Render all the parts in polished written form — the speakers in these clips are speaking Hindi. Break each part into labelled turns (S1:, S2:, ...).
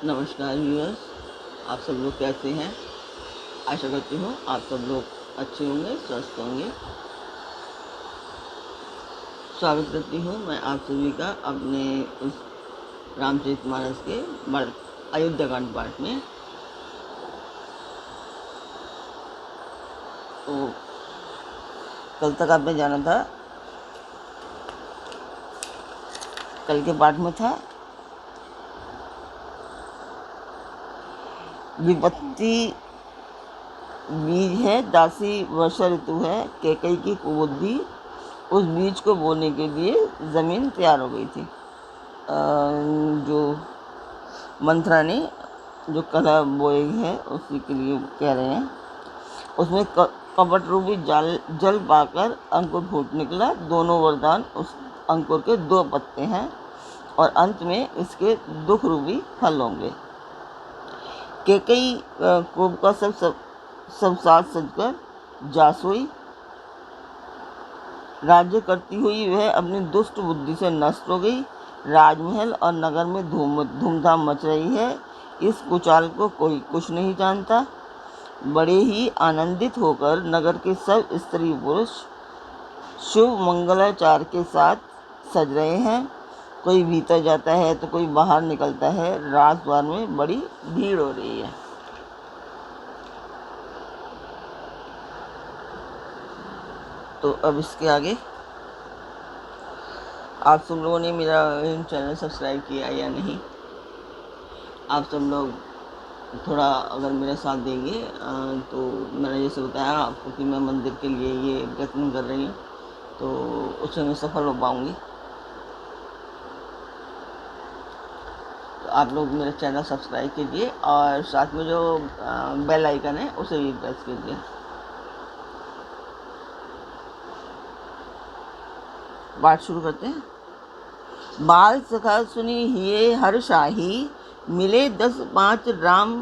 S1: नमस्कार व्यूअर्स, आप सब लोग कैसे हैं। आशा करती हूँ आप सब लोग अच्छे होंगे, स्वस्थ होंगे। स्वागत करती हूँ मैं आप सभी का अपने उस रामचरितमानस के अयोध्याकांड पाठ में। तो कल तक आपने जाना था, कल के पाठ में था विपत्ति बीज है, दासी वर्षा ऋतु है, कैकई की कुबुद्धि। उस बीज को बोने के लिए ज़मीन तैयार हो गई थी। जो मंथरा ने जो कला बोई है उसी के लिए कह रहे हैं। उसमें कपट रूपी जल पाकर अंकुर फूट निकला। दोनों वरदान उस अंकुर के 2 पत्ते हैं और अंत में इसके दुख रूपी फल होंगे। कैकई कोप का सब साथ सजकर जासोई राज्य करती हुई वह अपनी दुष्ट बुद्धि से नष्ट हो गई। राजमहल और नगर में धूमधाम मच रही है। इस कुचाल को कोई कुछ नहीं जानता। बड़े ही आनंदित होकर नगर के सब स्त्री पुरुष शुभ मंगलाचार के साथ सज रहे हैं। कोई भीतर जाता है तो कोई बाहर निकलता है। राजद्वार में बड़ी भीड़ हो रही है। तो अब इसके आगे आप सब लोगों ने मेरा चैनल सब्सक्राइब किया या नहीं। आप सब लोग थोड़ा अगर मेरा साथ देंगे तो मैंने जैसे बताया आपको कि मैं मंदिर के लिए ये प्रयत्न कर रही हूँ, तो उसमें मैं सफल हो पाऊँगी। तो आप लोग मेरा चैनल सब्सक्राइब कीजिए और साथ में जो बेल आइकन है उसे भी प्रेस कीजिए। पाठ शुरू करते हैं। बाल सखा सुनी हिये हर शाही, मिले 10-5 राम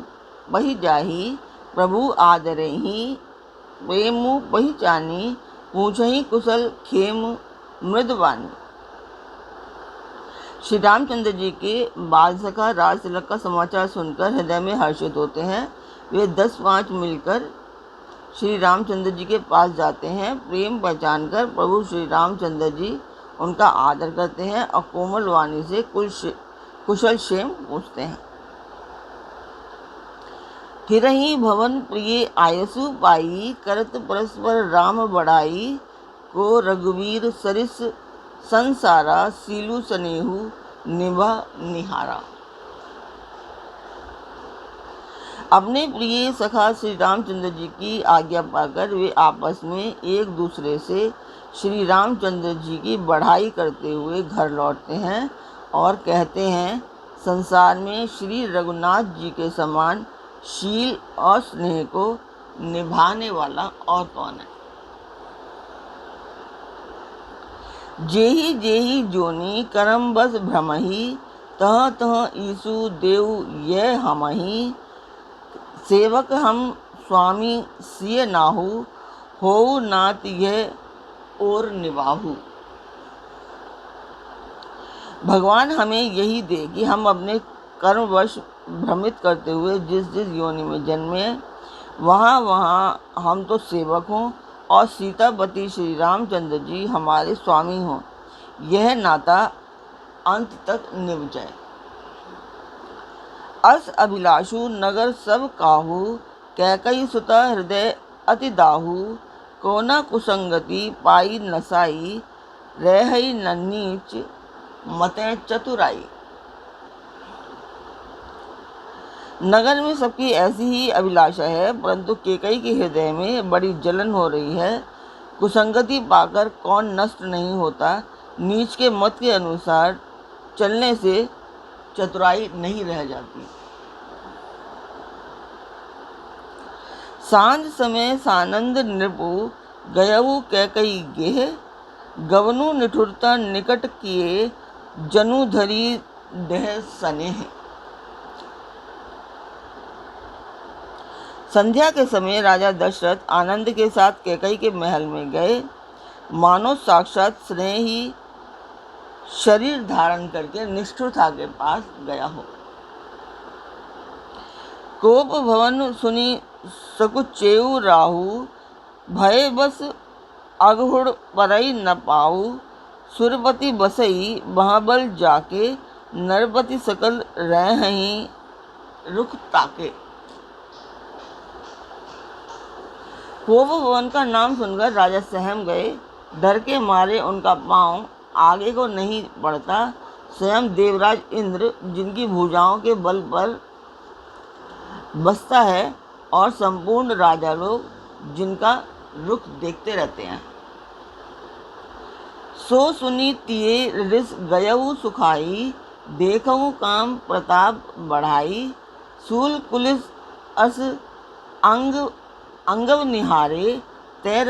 S1: बही जाही। प्रभु आदरहि प्रेम पहिचानी, पूछहि कुशल खेम मृदवानी। श्री रामचंद्र जी के बाल सखा राज तिलक का समाचार सुनकर हृदय में हर्षित होते हैं। वे 10-5 मिलकर श्री रामचंद्र जी के पास जाते हैं। प्रेम पहचान कर प्रभु श्री रामचंद्र जी उनका आदर करते हैं और कोमल वाणी से कुशल क्षेम पूछते हैं। फिरहि भवन प्रिय आयसु पाई, करत परस्पर राम बढ़ाई। को रघुवीर सरिस संसारा, सीलु सनेहु निभा निहारा। अपने प्रिय सखा श्री रामचंद्र जी की आज्ञा पाकर वे आपस में एक दूसरे से श्री रामचंद्र जी की बढ़ाई करते हुए घर लौटते हैं और कहते हैं, संसार में श्री रघुनाथ जी के समान शील और स्नेह को निभाने वाला और कौन है। जेहि जेहि जोनी करम बस भ्रमहि, तह तह ईसु देव ये हमहि। सेवक हम स्वामी सिय नाहु, हो नात यह और निभाहु। भगवान हमें यही दे कि हम अपने कर्मवश भ्रमित करते हुए जिस जिस योनि में जन्मे वहाँ वहाँ हम तो सेवक हों और सीतापति श्री रामचंद्र जी हमारे स्वामी हों। यह नाता अंत तक निभ जाए। अस अभिलाषु नगर सब काहू, कैकई सुता हृदय अति दाहू। कोना कुसंगति पाई नसाई, रहई न नीच मते चतुराई। नगर में सबकी ऐसी ही अभिलाषा है, परंतु कैकई के हृदय में बड़ी जलन हो रही है। कुसंगति पाकर कौन नष्ट नहीं होता। नीच के मत के अनुसार चलने से चतुराई नहीं रह जाती। सांझ समय सानंद नृपु, गयऊ कैकई गेह। गवनु निठुरता निकट किए, जनु धरी देह सनेह। संध्या के समय राजा दशरथ आनंद के साथ कैकई के महल में गए। मानो साक्षात स्नेह ही शरीर धारण करके निष्ठुरता के पास गया हो। कोप भवन सुनी सकुचेऊ राहु, भय बस अगहुड़ परई न पाऊ। सुरपति बसई महाबल जाके, नरपति सकल रहहीं रुख ताके। कोप भवन का नाम सुनकर राजा सहम गए। डर के मारे उनका पांव आगे को नहीं बढ़ता। स्वयं देवराज इंद्र, जिनकी भुजाओं के बल पर बसता है, और संपूर्ण राजा लोग, जिनका रुख देखते रहते हैं। सो सुनी तिये रिस गयऊ सुखाई, देखऊ काम प्रताप बढ़ाई। सूल कुलिस अस अंगव निहारे, तय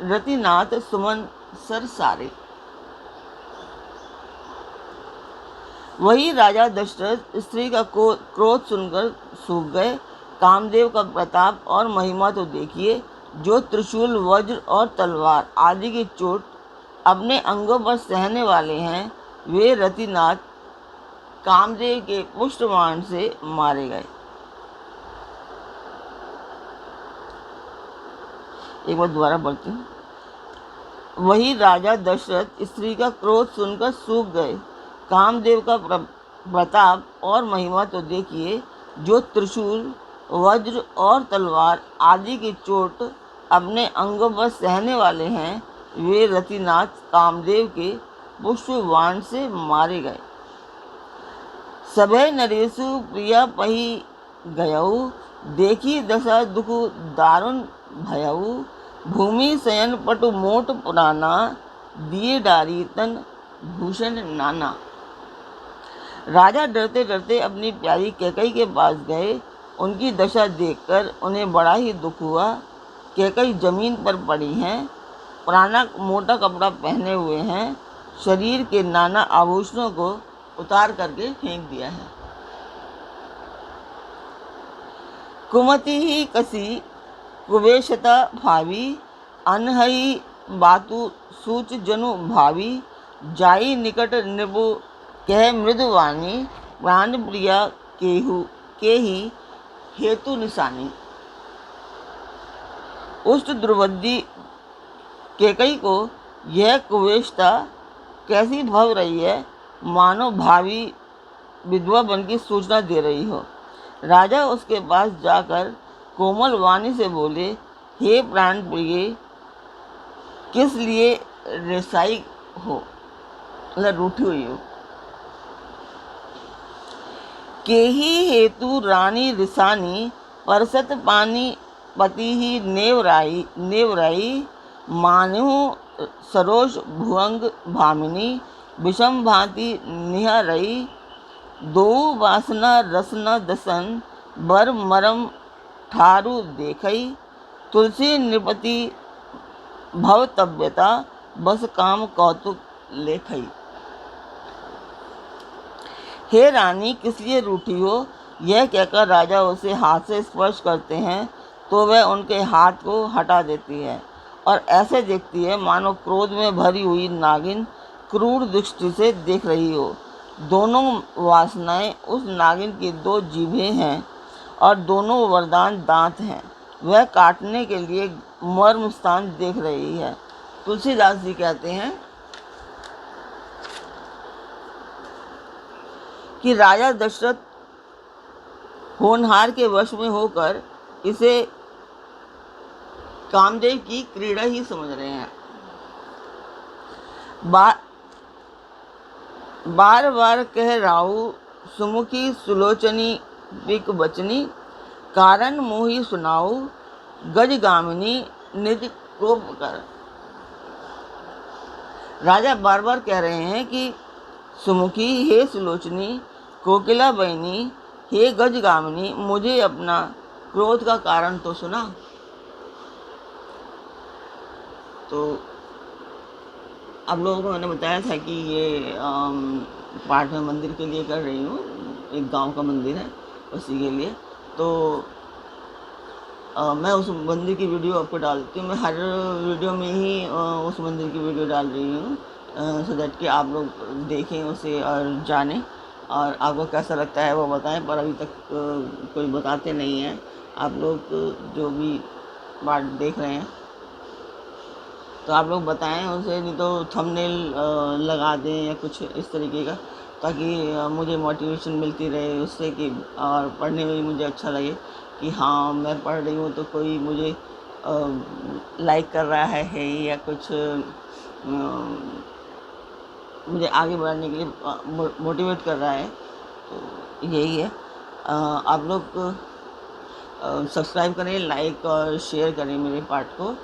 S1: रतिनाथ सुमन सर सारे। वही राजा दशरथ स्त्री का क्रोध सुनकर सूख गए। कामदेव का प्रताप और महिमा तो देखिए, जो त्रिशूल, वज्र और तलवार आदि की चोट अपने अंगों पर सहने वाले हैं, वे रतिनाथ कामदेव के पुष्टबाण से मारे गए। एक बार दोबारा पढ़ती हूँ। वही राजा दशरथ स्त्री का क्रोध सुनकर सूख गए। कामदेव का प्रताप और महिमा तो देखिए, जो त्रिशूल, वज्र और तलवार आदि की चोट अपने अंगों पर सहने वाले हैं, वे रतिनाथ कामदेव के पुष्पबाण से मारे गए। सभय नरेशु प्रिया पही गयऊ, देखी दशा दुख दारुण भयऊ। भूमि शयन पटु मोट पुराना, दिए डारी तन भूषण नाना। राजा डरते डरते अपनी प्यारी कैकई के पास गए। उनकी दशा देखकर उन्हें बड़ा ही दुख हुआ। कैकई जमीन पर पड़ी हैं, पुराना मोटा कपड़ा पहने हुए हैं, शरीर के नाना आभूषणों को उतार करके फेंक दिया है। कुमति ही कसी कुवेशता भावी, अनहई बातु सूच जनु भावी। जाई निकट नृपु कह मृदुवानी, प्राण प्रिया के ही हेतु निशानी। उष्ट द्रौपदी कैकई को यह कुवेशता कैसी भव रही है, मानो भावी विधवा बन की सूचना दे रही हो। राजा उसके पास जाकर कोमल वाणी से बोले, हे प्राण प्रिय, किस लिए रिसाई हो, मतलब रूठी हुई हो। केही हेतु रानी रिसानी, परसत पानी पति ही नेवराई। मान्हु सरोज भुअंग भामिनी, विषम भांति निहरई। दो वासना रसना दसन, बर मरम ठारु देखई। तुलसी नृपति भवतव्यता, बस काम कौतुक लेखई। हे रानी, किस लिए रूठी हो? यह कहकर राजा उसे हाथ से स्पर्श करते हैं तो वह उनके हाथ को हटा देती है और ऐसे देखती है मानो क्रोध में भरी हुई नागिन क्रूर दृष्टि से देख रही हो। दोनों वासनाएं उस नागिन की दो जीभें हैं और दोनों वरदान दांत हैं। वह काटने के लिए मर्म स्थान देख रही है। तुलसीदास जी कहते हैं कि राजा दशरथ होनहार के वश में होकर इसे कामदेव की क्रीड़ा ही समझ रहे हैं। बार बार कह राहु सुमुखी सुलोचनी बिक बचनी, कारण मोही सुनाऊ गजगामिनी निज कोप कर। राजा बार बार कह रहे हैं कि सुमुखी, हे सुलोचनी, कोकिला बहनी, हे गजगामिनी, मुझे अपना क्रोध का कारण तो सुना। तो आप लोगों को मैंने बताया था कि ये पाठ में मंदिर के लिए कर रही हूँ। एक गांव का मंदिर है, उसी के लिए। तो मैं उस मंदिर की वीडियो आपको डालती हूँ। मैं हर वीडियो में ही उस मंदिर की वीडियो डाल रही हूँ, सो दैट कि आप लोग देखें उसे और जानें। और आपको कैसा लगता है वो बताएं, पर अभी तक कोई बताते नहीं हैं। आप लोग जो भी बात देख रहे हैं तो आप लोग बताएं उसे, नहीं तो थंबनेल लगा दें या कुछ इस तरीके का, ताकि मुझे मोटिवेशन मिलती रहे उससे, कि और पढ़ने में भी मुझे अच्छा लगे कि हाँ मैं पढ़ रही हूँ तो कोई मुझे लाइक कर रहा है या कुछ मुझे आगे बढ़ने के लिए मोटिवेट कर रहा है। तो यही है। आप लोग सब्सक्राइब करें, लाइक और शेयर करें मेरे पार्ट को,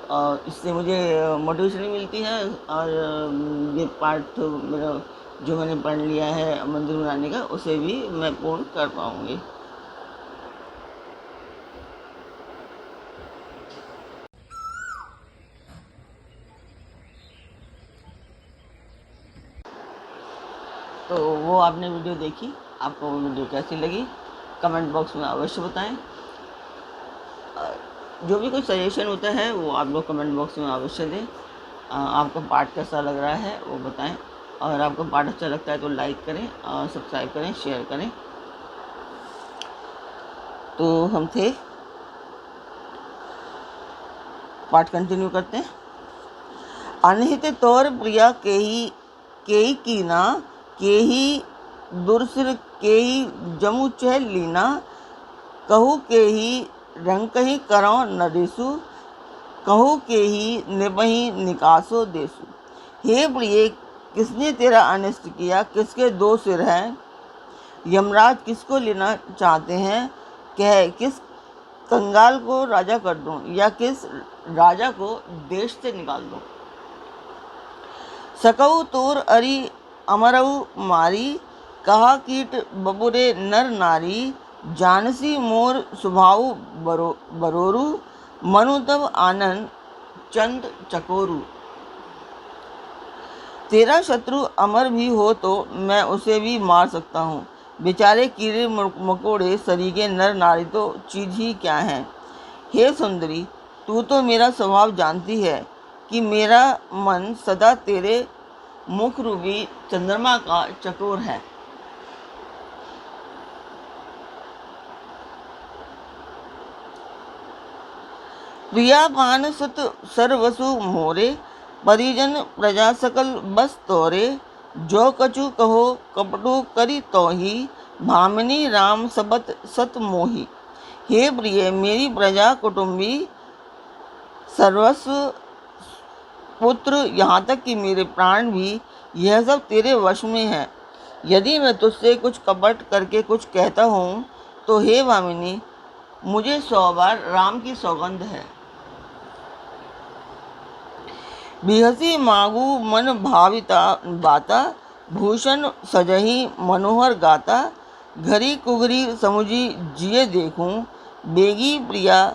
S1: और इससे मुझे मोटिवेशन भी मिलती है, और ये पार्ट मेरा जो मैंने पढ़ लिया है मंदिर बनाने का, उसे भी मैं पूर्ण कर पाऊँगी। तो वो आपने वीडियो देखी, आपको वो वीडियो कैसी लगी कमेंट बॉक्स में अवश्य बताएं। जो भी कोई सजेशन होता है वो आप लोग कमेंट बॉक्स में अवश्य दें। आपको पार्ट कैसा लग रहा है वो बताएं, और आपको पार्ट अच्छा लगता है तो लाइक करें और सब्सक्राइब करें, शेयर करें। तो हम थे, पार्ट कंटिन्यू करते हैं। अनहित तौर प्रिया केही कीना, केही दुर्सिर केही जमु चह लीना, कहू केही रंग कही करो नरेसु, कहू केही निबही निकासो देसु। हे प्रिय, किसने तेरा अनिष्ट किया, किसके दो सिर हैं, यमराज किसको लेना चाहते हैं, कह किस कंगाल को राजा कर दूं या किस राजा को देश से निकाल दूं। सकऊ तोर अरि अमरऊ मारी, कहा कीट बबुरे नर नारी, जानसी मोर सुभाऊ बरोरू, मनु तब आनंद चंद चकोरू। तेरा शत्रु अमर भी हो तो मैं उसे भी मार सकता हूँ, बेचारे कीड़े मकोड़े सरीखे नर नारी तो चीज ही क्या है। हे सुंदरी, तू तो मेरा स्वभाव जानती है कि मेरा मन सदा तेरे मुख रूपी चंद्रमा का चकोर है। प्रिया पान सुत सर्वसु मोरे, परिजन प्रजा सकल बस तोरे, जो कछु कहो कपटु करी तोही, भामिनी राम सबत सत मोही। हे प्रिय, मेरी प्रजा कुटुंबी सर्वस्व पुत्र, यहाँ तक कि मेरे प्राण भी, यह सब तेरे वश में है। यदि मैं तुझसे कुछ कपट करके कुछ कहता हूँ तो हे भामिनी, मुझे 100 बार राम की सौगंध है। बिहसी मागू मन भाविता बाता, भूषण सजही मनोहर गाता, घरी कुघरी समुझी जिये देखूं, बेगी प्रिया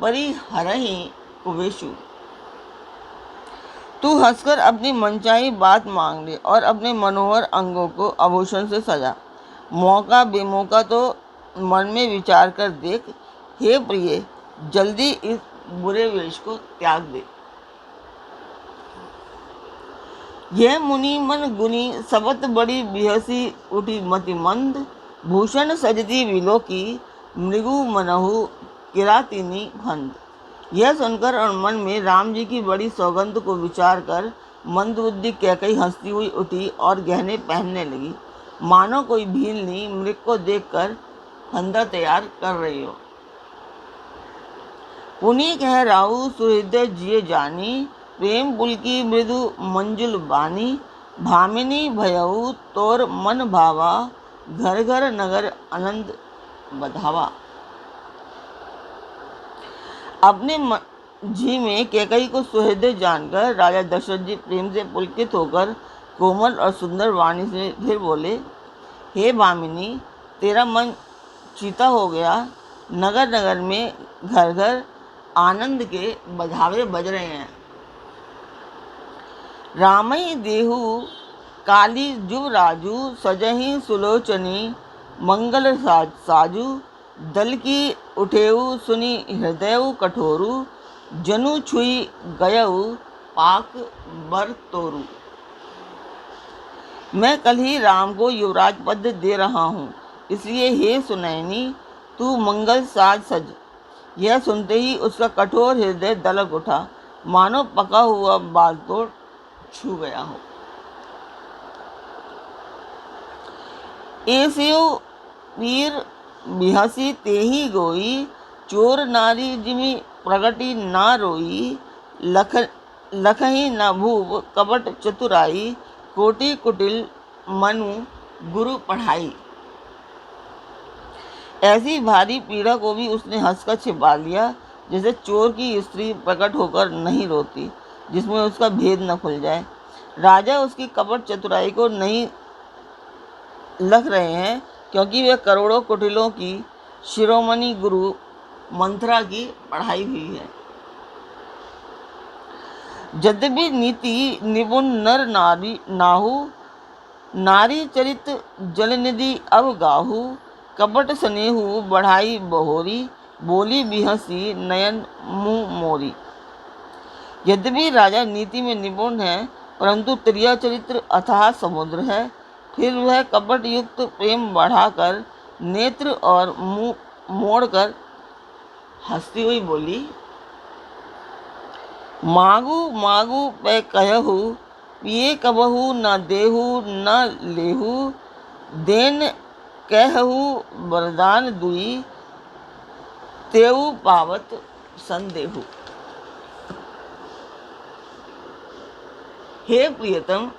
S1: परिहरहि कुबेशु। तू हंसकर अपनी मनचाही बात मांग ले और अपने मनोहर अंगों को आभूषण से सजा। मौका बेमौका तो मन में विचार कर देख। हे प्रिय, जल्दी इस बुरे वेश को त्याग दे। यह मुनि मन गुनी सबत बड़ी बिहसी उठी मति मंद, भूषण सजती विलोकी मृगु मनहु किरातिनी फंद। यह सुनकर और मन में राम जी की बड़ी सौगंध को विचार कर मंदबुद्धि कैकई हंसती हुई उठी और गहने पहनने लगी, मानो कोई भीलनी मृग को देखकर फंदा तैयार कर रही हो। पुनि कह राहु सुहृदय जिये जानी, प्रेम पुलकी मृदु मंजुल बानी, भामिनी भयऊ तोर मन भावा, घर घर नगर आनंद बधावा। अपने जी में कैकई को सुहृदय जानकर राजा दशरथ जी प्रेम से पुलकित होकर कोमल और सुंदर वाणी से फिर बोले, हे भामिनी, तेरा मन चीता हो गया। नगर नगर में घर घर आनंद के बधावे बज रहे हैं। रामई देहु काली जुवराजू, सजही सुलोचनी मंगल साजू, दल की उठेऊ सुनी हृदय कठोरू, जनु छुई गयऊ पाक बर तोरू। मैं कल ही राम को युवराज पद दे रहा हूँ, इसलिए हे सुनैनी तू मंगल साज सज। यह सुनते ही उसका कठोर हृदय दलक उठा, मानो पका हुआ बाल तोड़ छू गया हो। एसियो वीर बिहसी तेही गोई, चोर नारी जिमि प्रगति ना रोई। लखही न भूप कपट चतुराई, कोटि कुटिल मनु गुरु पढ़ाई। ऐसी भारी पीड़ा को भी उसने हंसकर छिपा लिया, जैसे चोर की स्त्री प्रकट होकर नहीं रोती, जिसमें उसका भेद न खुल जाए। राजा उसकी कपट चतुराई को नहीं लख रहे हैं, क्योंकि वे करोड़ों कुटिलों की शिरोमणि गुरु मंथरा की पढ़ाई हुई है। यद्यपि नीति निपुण नर नारी नाहु, नारी चरित जलनिधि अब गाहु। कपट स्नेहु बढ़ाई बहोरी, बोली बिहसी नयन मुँह मोरी। यद्यपि राजा नीति में निपुण है, परंतु त्रिया चरित्र अथाह समुद्र है। फिर वह कपट युक्त प्रेम बढ़ाकर नेत्र और मुंह मोड़कर हंसती हुई बोली, मागू मागू पै कहू, पिए कबहू न देहू न लेहू। देन कहू वरदान दुई, तेऊ पावत संदेहू। हे प्रियतम,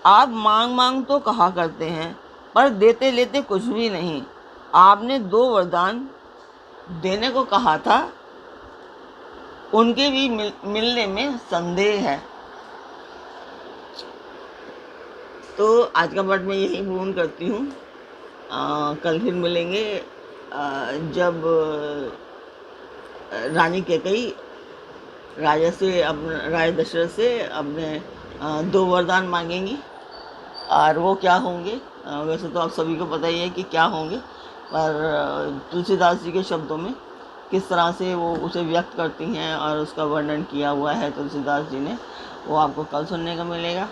S1: आप मांग मांग तो कहा करते हैं, पर देते लेते कुछ भी नहीं। आपने 2 वरदान देने को कहा था, उनके भी मिलने में संदेह है। तो आज का पाठ मैं यही पूर्ण करती हूँ। कल फिर मिलेंगे, जब रानी कैकेयी राजा दशरथ से अपने 2 वरदान मांगेंगी, और वो क्या होंगे। वैसे तो आप सभी को पता ही है कि क्या होंगे, पर तुलसीदास जी के शब्दों में किस तरह से वो उसे व्यक्त करती हैं और उसका वर्णन किया हुआ है तुलसीदास जी ने, वो आपको कल सुनने को मिलेगा।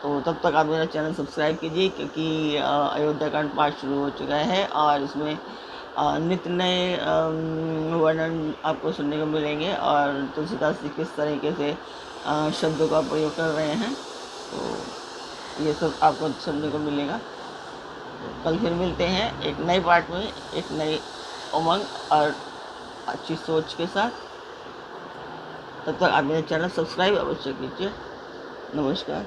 S1: तो तब तक आप मेरा चैनल सब्सक्राइब कीजिए, क्योंकि अयोध्या कांड पाठ शुरू हो चुका है और इसमें नित्य नए वर्णन आपको सुनने को मिलेंगे, और तुलसीदास जी किस तरीके से शब्दों का प्रयोग कर रहे हैं, तो ये सब आपको सुनने को मिलेगा। कल फिर मिलते हैं एक नए पाठ में, एक नई उमंग और अच्छी सोच के साथ। तब तक आप मेरे चैनल सब्सक्राइब अवश्य कीजिए। नमस्कार।